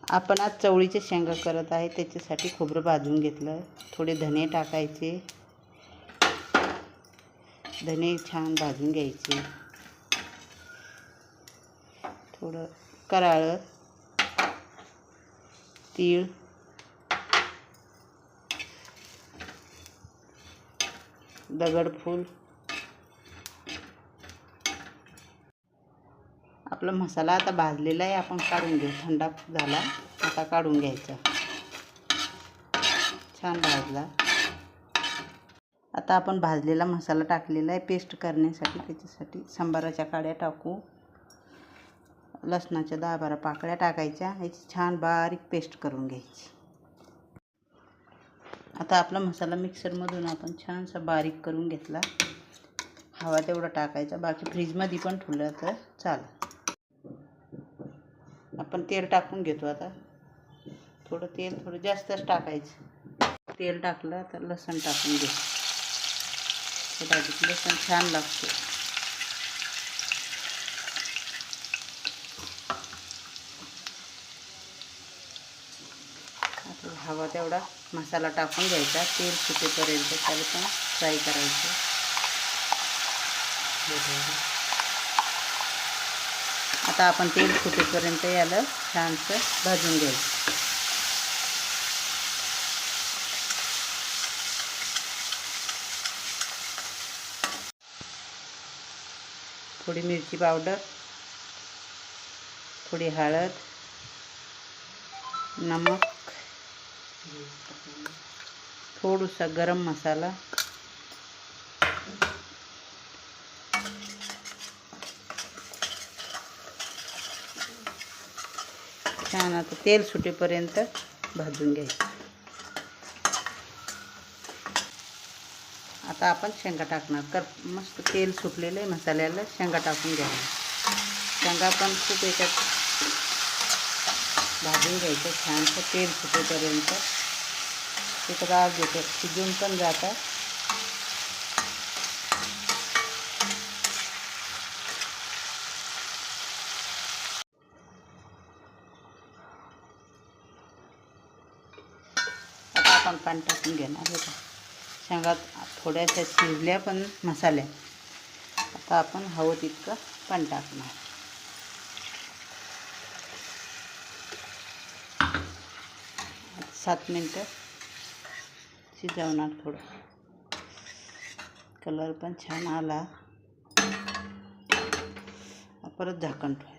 आपण आज चवळीचे शेंगा करत आहे, त्याच्यासाठी खोबरं भाजून घेतलं. थोडे धने टाकायचे, धने छान भाजून घ्यायचे. थोडं कराळं, तीळ, दगडफूल. आपला मसाला आता भाजलेला आहे, आपण काढून घेऊ. थंड झाला, आता काढून घ्यायचा. छान भाजला. आता आपण भाजलेला मसाला टाकलेला आहे पेस्ट करण्यासाठी. त्याच्यासाठी सांबाराच्या काड्या टाकू, लसणाच्या 10-12 पाकळ्या टाकायच्या. याची छान बारीक पेस्ट करून घ्यायची. आता आपला मसाला मिक्सरमधून आपण छानसा बारीक करून घेतला. हवा तेवढा टाकायचा, बाकी फ्रीजमध्ये पण ठेवलं तर चालेल. आपण तेल टाकून घेतो. आता थोडं तेल थोडं जास्तच टाकायचं. तेल टाकलं तर लसूण टाकून घे. भाजीत लसूण छान लागते. हवा तेवढा मसाला टाकून घ्यायचा. तेल सुटेपर्यंत त्याला पण फ्राय करायचं. आता आपण तेल सुटेपर्यंत याला छानसं भाजून घ्यायचं. थोडी मिरची पावडर, थोडी हळद, नमक, थोडासा गरम मसाला, छान आता तेल सुटेपर्यंत भाजून घ्यायचं. आता आपण शेंगा टाकणार. मस्त तेल सुटलेलं आहे मसाल्याला. शेंगा टाकून घ्यायला. शेंगा पण खूप याच्यात भाजून घ्यायचं छानसं तेल सुटेपर्यंत. ते त्रास देते, शिजून पण जातात. आता आपण पाणी टाकून घेणार आहे. शेंगा थोड्याशा शिजल्या पण मसाल्या. आता आपण हवं तितकं पाणी टाकणार. सात मिनटं शिजवणार. थोडं कलर पण छान आला. परत झाकण ठेवायचं.